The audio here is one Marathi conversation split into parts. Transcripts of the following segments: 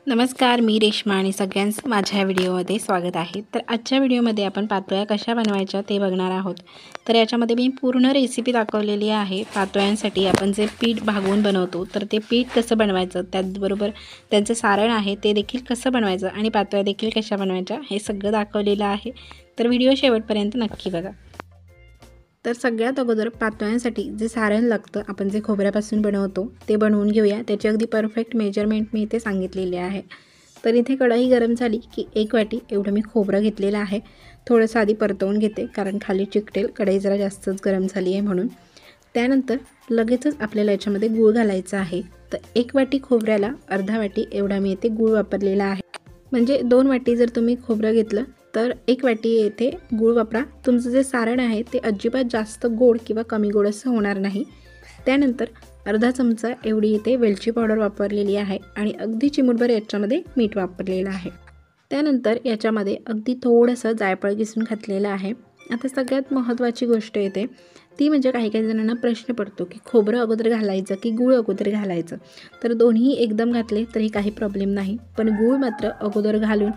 नमस्कार, मी रेश्मा आणि सगळ्यांचं माझ्या व्हिडिओमध्ये स्वागत आहे। तर आजच्या व्हिडिओमध्ये आपण पातोळ्या कशा बनवायच्या ते बघणार आहोत। तर याच्यामध्ये मी पूर्ण रेसिपी दाखवलेली आहे। पातोळ्यांसाठी आपण जे पीठ भागवून बनवतो तर ते पीठ कसं बनवायचं, त्याचबरोबर त्यांचं सारण आहे ते देखील कसं बनवायचं आणि पातोळ्या देखील कशा बनवायच्या हे सगळं दाखवलेलं आहे। तर व्हिडिओ शेवटपर्यंत नक्की बघा। तर सगळ्यात अगोदर पातोळ्यांसाठी जे सारण लागतं, आपण जे खोबऱ्यापासून बनवतो ते बनवून घेऊया। त्याची अगदी परफेक्ट मेजरमेंट मी इथे सांगितलेली आहे। तर इथे कढई गरम झाली की 1 वाटी एवढं मी खोबरं घेतलेलं आहे। थोडंसं आधी परतवून घेते कारण खाली चिकटेल, कढई जरा जास्तच गरम झाली आहे म्हणून। त्यानंतर लगेचच आपल्याला याच्यामध्ये गूळ घालायचा आहे। तर 1 वाटी खोबऱ्याला अर्धा वाटी एवढा मी इथे गूळ वापरलेला आहे। म्हणजे 2 वाटी जर तुम्ही खोबरं घेतलं तर 1 वाटी येथे गूळ वापरा। तुमचं जे सारण आहे ते अजिबात जास्त गोड किंवा कमी गोड असं होणार नाही। त्यानंतर अर्धा चमचा एवढी इथे वेलची पावडर वापरलेली आहे आणि अगदी चिमूटभर याच्यामध्ये मीठ वापरलेलं आहे। त्यानंतर याच्यामध्ये अगदी थोडंसं जायफळ किसून घातलेलं आहे। आता सगळ्यात महत्त्वाची गोष्ट येते ती म्हणजे काही जणांना प्रश्न पडतो की खोबरं अगोदर घालायचं की गूळ अगोदर घालायचं। तर दोन्ही एकदम घातले तरी काही प्रॉब्लेम नाही, पण गूळ मात्र अगोदर घालून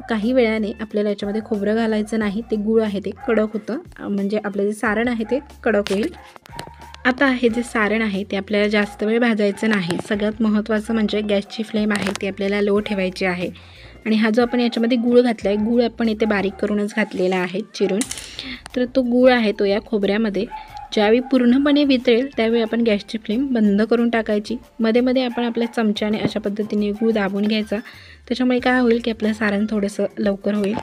काही वेळाने आपल्याला याच्यामध्ये खोबरं घालायचं नाही, ते गूळ आहे ते कडक होतं, म्हणजे आपलं जे सारण आहे ते कडक होईल। आता हे जे सारण आहे ते आपल्याला जास्त वेळ भाजायचं नाही। सगळ्यात महत्त्वाचं म्हणजे गॅसची फ्लेम आहे ती आपल्याला लो ठेवायची आहे। आणि हा जो आपण याच्यामध्ये गूळ घातला आहे, गूळ आपण इथे बारीक करूनच घातलेला आहे चिरून। तर तो गूळ आहे तो या खोबऱ्यामध्ये ज्यावेळी पूर्णपणे वितळेल त्यावेळी आपण गॅसची फ्लेम बंद करून टाकायची। मध्ये मध्ये आपण आपल्या चमच्याने अशा पद्धतीने गूळ दाबून घ्यायचा, त्याच्यामुळे काय होईल की आपलं सारण थोडंसं लवकर होईल।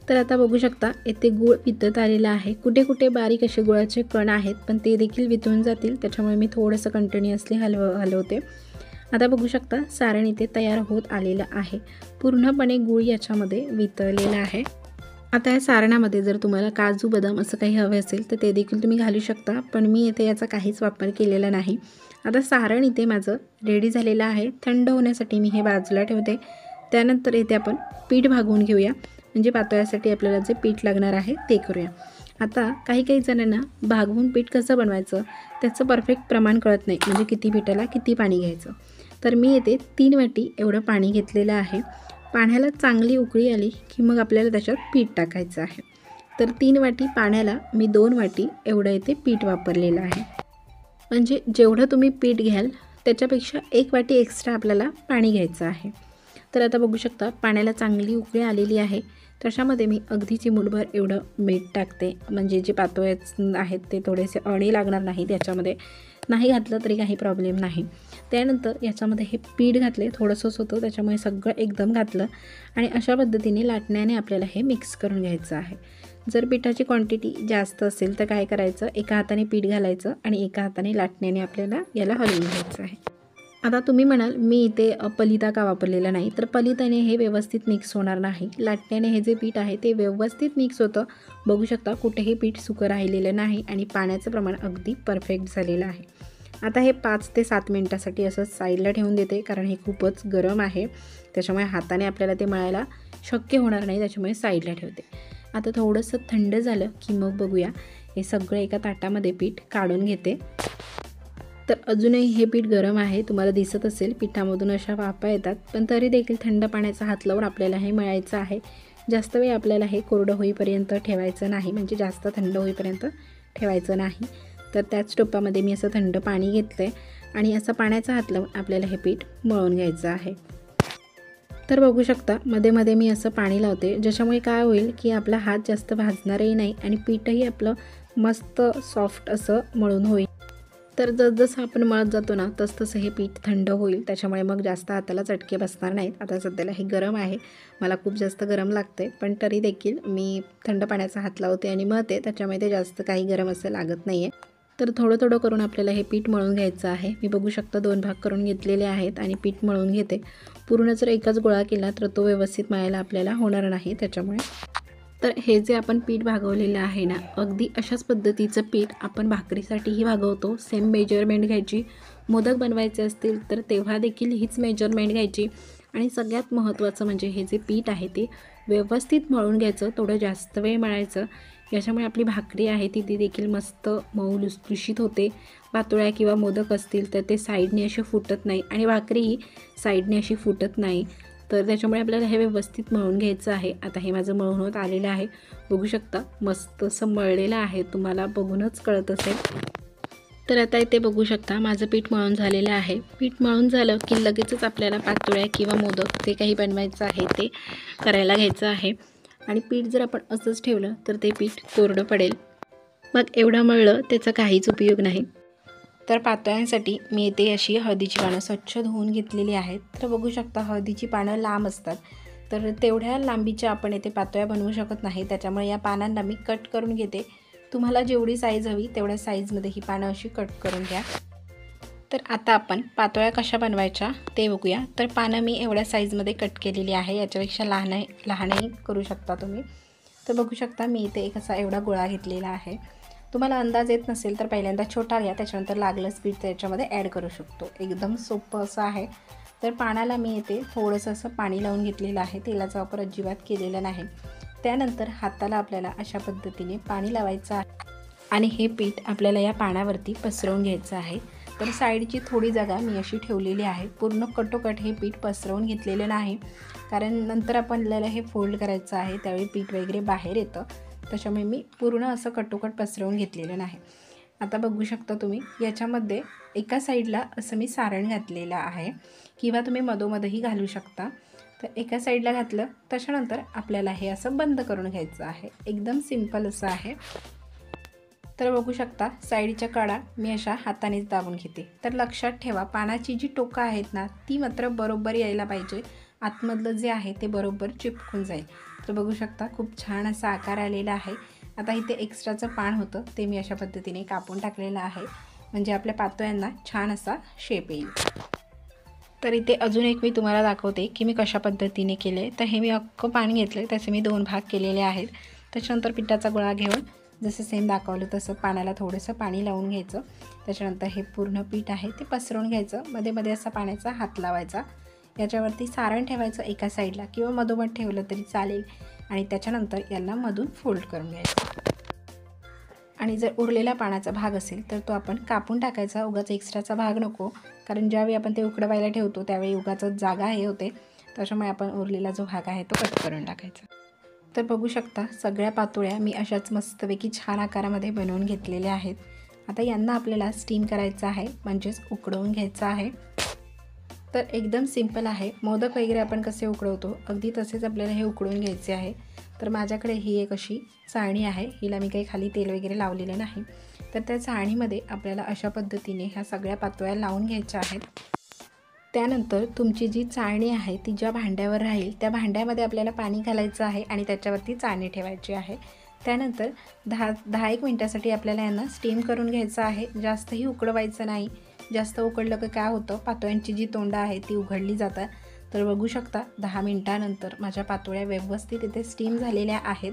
तर आता बघू शकता इथे गूळ वितळत आलेला आहे। कुठे कुठे बारीक असे गुळाचे कण आहेत, पण ते देखील वितळून जातील, त्याच्यामुळे मी थोडंसं कंटिन्युअसली हलवते। आता बघू शकता सारण इथे तयार होत आलेलं आहे। पूर्णपणे गूळ याच्यामध्ये वितळलेला आहे। आता या सारणामध्ये जर तुम्हाला काजू बदाम असं काही हवे असेल तर ते देखील तुम्ही घालू शकता, पण मी इथे याचा काहीच वापर केलेला नाही। आता सारण इथे माझं रेडी झालेलं आहे। थंड होण्यासाठी मी हे बाजूला ठेवते। त्यानंतर इथे आपण पीठ भागवून घेऊया, म्हणजे पातोळ्यासाठी आपल्याला जे पीठ लागणार आहे ते करूया। आता काही जणांना भागवून पीठ कसं बनवायचं त्याचं परफेक्ट प्रमाण कळत नाही, म्हणजे किती पिठाला किती पाणी घ्यायचं। तर मी इथे 3 वाटी एवढं पाणी घेतलेलं आहे। पाण्याला चांगली उकळी आली की मग आपल्याला त्याच्यात पीठ टाकायचं आहे। तर 3 वाटी पाण्याला मी 2 वाटी एवढं इथे पीठ वापरलेलं आहे। म्हणजे जेवढं तुम्ही पीठ घ्याल त्याच्यापेक्षा 1 वाटी एक्स्ट्रा आपल्याला पाणी घ्यायचं आहे। तर आता बघू शकता पाण्याला चांगली उकळी आलेली आहे। त्याच्यामध्ये मी अगदी चिमूटभर एवढं मीठ टाकते, म्हणजे जे पातोळे आहेत ते थोडेसे अळी लागणार नाहीत याच्यामध्ये। नाही घातलं तरी काही प्रॉब्लेम नाही। त्यानंतर याच्यामध्ये हे पीठ घातले, थोडंसंच होतं त्याच्यामुळे सगळं एकदम घातलं आणि अशा पद्धतीने लाटण्याने आपल्याला हे मिक्स करून घ्यायचं आहे। जर पिठाची क्वांटिटी जास्त असेल तर काय करायचं, एका हाताने पीठ घालायचं आणि एका हाताने लाटण्याने आपल्याला याला हलवून घ्यायचं आहे। आता तुम्ही म्हणाल मी इथे पलिता का वापरलेला नाही, तर पलिताने हे व्यवस्थित मिक्स होणार नाही। लाटण्याने हे जे पीठ आहे ते व्यवस्थित मिक्स होतं। बघू शकता कुठेही पीठ सुकं राहिलेलं नाही आणि पाण्याचं प्रमाण अगदी परफेक्ट झालेलं आहे। आता हे 5 ते 7 मिनिटासाठी असं साईडला ठेवून देते, कारण हे खूपच गरम आहे, त्याच्यामुळे हाताने आपल्याला ते मळायला शक्य होणार नाही, त्याच्यामुळे साईडला ठेवते। आता थोडंसं थंड झालं की मग बघूया, हे सगळं एका ताटामध्ये पीठ काढून घेते। तर अजूनही हे पीठ गरम आहे, तुम्हाला दिसत असेल पिठामधून अशा वाफा येतात, पण तरी देखील थंड पाण्याचा हात लावून आपल्याला हे मळायचं आहे। जास्त वेळ आपल्याला हे कोरडं होईपर्यंत ठेवायचं नाही, म्हणजे जास्त थंड होईपर्यंत ठेवायचं नाही। तर त्याच टोपामध्ये मी असं थंड पाणी घेतलं आहे आणि असं पाण्याचा हात लावून आपल्याला हे पीठ मळून घ्यायचं आहे। तर बघू शकता मध्ये मध्ये मी असं पाणी लावते, ज्याच्यामुळे काय होईल की आपला हात जास्त भाजणारही नाही आणि पीठही आपलं मस्त सॉफ्ट असं मळून होईल। तर जसं आपण मळत जातो ना तसं हे पीठ थंड होईल, त्याच्यामुळे मग जास्त हाताला चटके बसणार नाहीत। आता सध्याला हे गरम आहे, मला खूप जास्त गरम लागते, पण तरी देखील मी थंड पाण्याचा हात लावते आणि मळते, त्याच्यामुळे ते जास्त काही गरम असं लागत नाही आहे। तर थोडं थोडं करून आपल्याला हे पीठ मळून घ्यायचं आहे। मी बघू शकता 2 भाग करून घेतलेले आहेत आणि पीठ मळून घेते। पूर्ण जर एकच गोळा केला तर तो व्यवस्थित मळायला आपल्याला होणार नाही, त्याच्यामुळे। तर हे जे आपण पीठ भागवलेलं आहे ना, अगदी अशाच पद्धतीचं पीठ आपण भाकरीसाठीही भागवतो। सेम मेजरमेंट घ्यायची। मोदक बनवायचे असतील तर तेव्हा देखील हीच मेजरमेंट घ्यायची आणि सगळ्यात महत्त्वाचं म्हणजे हे जे पीठ आहे ते व्यवस्थित मळून घ्यायचं, थोडं जास्त वेळ मळायचं। याच्यामुळे आपली भाकरी आहे ती देखील मस्त मऊ लुसलुशीत होते. पातोळ्या किंवा मोदक असतील तर ते साईडने असे फुटत नाही आणि भाकरीही साईडने अशी फुटत नाही. तर त्याच्यामुळे आपल्याला हे व्यवस्थित मळून घ्यायचं आहे. आता हे माझं मळून होत आलेलं आहे, बघू शकता मस्त असं मळलेलं आहे, तुम्हाला बघूनच कळत असेल. तर आता इथे बघू शकता माझं पीठ मळून झालेलं आहे. पीठ मळून झालं की लगेचच आपल्याला पातोळ्या किंवा मोदक जे काही बनवायचं आहे ते करायला घ्यायचं आहे. आणि पीठ जर आपण असंच ठेवलं तर ते पीठ कोरडं पडेल, मग एवढं मळलं त्याचा काहीच उपयोग नाही. तर पातोळ्यांसाठी मी इथे अशी हळदीची पानं स्वच्छ धुवून घेतलेली आहेत. तर बघू शकता हळदीची पानं लांब असतात, तर तेवढ्या लांबीच्या आपण इथे पातोळ्या बनवू शकत नाही. त्याच्यामुळे या पानांना मी कट करून घेते. तुम्हाला जेवढी साईज हवी तेवढ्या साईजमध्ये ही पानं अशी कट करून घ्या. तर आता आपण पातोळ्या कशा बनवायच्या ते बघूया. तर पानं मी एवढ्या साईजमध्ये कट केलेली आहे, याच्यापेक्षा लहानही करू शकता तुम्ही. तर बघू शकता मी इथे एक असा एवढा गोळा घेतलेला आहे. तुम्हाला अंदाज येत नसेल तर पहिल्यांदा छोटा घ्या, त्याच्यानंतर लागलंच पीठ त्याच्यामध्ये ॲड करू शकतो. एकदम सोपं असं आहे. तर पानाला मी इथे थोडंसं असं पाणी लावून घेतलेलं आहे, तेलाचा वापर अजिबात केलेला नाही. त्यानंतर हाताला आपल्याला अशा पद्धतीने पाणी लावायचं आहे आणि हे पीठ आपल्याला या पानावरती पसरवून घ्यायचं आहे. तर साईडची थोडी जागा मी अशी ठेवलेली आहे, पूर्ण कटोकट हे पीठ पसरवून घेतलेलं नाही, कारण नंतर आपल्याला हे फोल्ड करायचं आहे त्यावेळी पीठ वगैरे बाहेर येतं. त्याच्यामुळे मी पूर्ण असं कटोकट पसरवून घेतलेलं नाही. आता बघू शकता तुम्ही याच्यामध्ये एका साईडला असं मी सारण घातलेलं आहे, किंवा तुम्ही मधोमधही घालू शकता. तर एका साईडला घातलं, त्याच्यानंतर आपल्याला हे असं बंद करून घ्यायचं आहे. एकदम सिंपल असं आहे. तर बघू शकता साईडच्या कडा मी अशा हातानेच दाबून घेते. तर लक्षात ठेवा पानाची जी टोकं आहेत ना ती मात्र बरोबर यायला पाहिजे, आतमधलं जे आहे ते बरोबर चिपकून जाईल. तर बघू शकता खूप छान असा आकार आलेला आहे. आता इथे एक्स्ट्राचं पान होतं ते मी अशा पद्धतीने कापून टाकलेलं आहे, म्हणजे आपल्या पातोळ्यांना छान असा शेप येईल. तर इथे अजून एक मी तुम्हाला दाखवते की मी कशा पद्धतीने केले. तर हे मी अख्खं पान घेतलं, त्याचे मी 2 भाग केलेले आहेत. त्याच्यानंतर पिठाचा गोळा घेऊन जसं सेम दाखवलं तसं पानाला थोडंसं पाणी लावून घ्यायचं. त्याच्यानंतर हे पूर्ण पीठ आहे ते पसरवून घ्यायचं, मध्ये मध्ये असा पाण्याचा हात लावायचा. याच्यावरती सारण ठेवायचं एका साईडला किंवा मधोमध ठेवलं तरी चालेल, आणि त्याच्यानंतर यांना मधून फोल्ड करून घ्यायचं. आणि जर उरलेला पानाचा भाग असेल तर तो आपण कापून टाकायचा, उगाच एक्स्ट्राचा भाग नको, कारण ज्यावेळी आपण ते उकडवायला ठेवतो त्यावेळी उगाच जागा हे होते. त्याच्यामुळे आपण उरलेला जो भाग आहे तो कट करून टाकायचा. तर बघू शकता सगळ्या पातोळ्या मी अशाच मस्तपैकी छान आकारामध्ये बनवून घेतलेल्या आहेत. आता यांना आपल्याला स्टीम करायचं आहे, म्हणजेच उकडवून घ्यायचं आहे. तर एकदम सिंपल आहे. मोदक वगैरे आपण कसे उकडवतो अगदी तसेच आपल्याला हे उकडवून घ्यायचे आहे. तर माझ्याकडे ही एक अशी चाळणी आहे, हिला मी काही खाली तेल वगैरे लावलेलं नाही. तर त्या चाळणीमध्ये आपल्याला अशा पद्धतीने ह्या सगळ्या पातोळ्या लावून घ्यायच्या आहेत. त्यानंतर तुमची जी चाळणी आहे ती ज्या भांड्यावर राहील त्या भांड्यामध्ये आपल्याला पाणी घालायचं आहे आणि त्याच्यावरती चाळणी ठेवायची आहे. त्यानंतर 10-1 मिनटासाठी आपल्याला यांना स्टीम करून घ्यायचं आहे. जास्तही उकडवायचं नाही, जास्त उकडलं की काय होतं पातोळ्यांची जी तोंडं आहे ती उघडली जातात. तर बघू शकता 10 मिनटानंतर माझ्या पातोळ्या व्यवस्थित इथे स्टीम झालेल्या आहेत.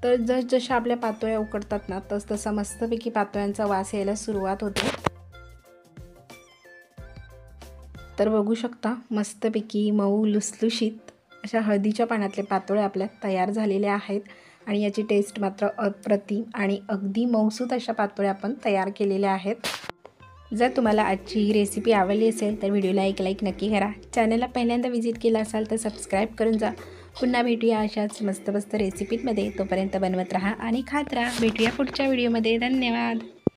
तर जशा आपल्या पातोळ्या उकडतात ना तसं मस्तपैकी पातोळ्यांचा वास यायला सुरुवात होते. तर बघू शकता मस्तपैकी मऊ लुसलुशीत अशा हळदीच्या पानातले पातोळे आपल्या तयार झालेले आहेत, आणि याची टेस्ट मात्र अप्रतिम आणि अगदी मऊसूत अशा पातोळ्या आपण तयार केलेल्या आहेत. जर तुम्हाला आजची ही रेसिपी आवडली असेल तर व्हिडिओला एक लाईक नक्की करा. चॅनलला पहिल्यांदा व्हिजिट केला असाल तर सबस्क्राईब करून जा. पुन्हा भेटूया अशाच मस्त रेसिपीमध्ये. तोपर्यंत बनवत राहा आणि खात राहा. भेटूया पुढच्या व्हिडिओमध्ये. धन्यवाद.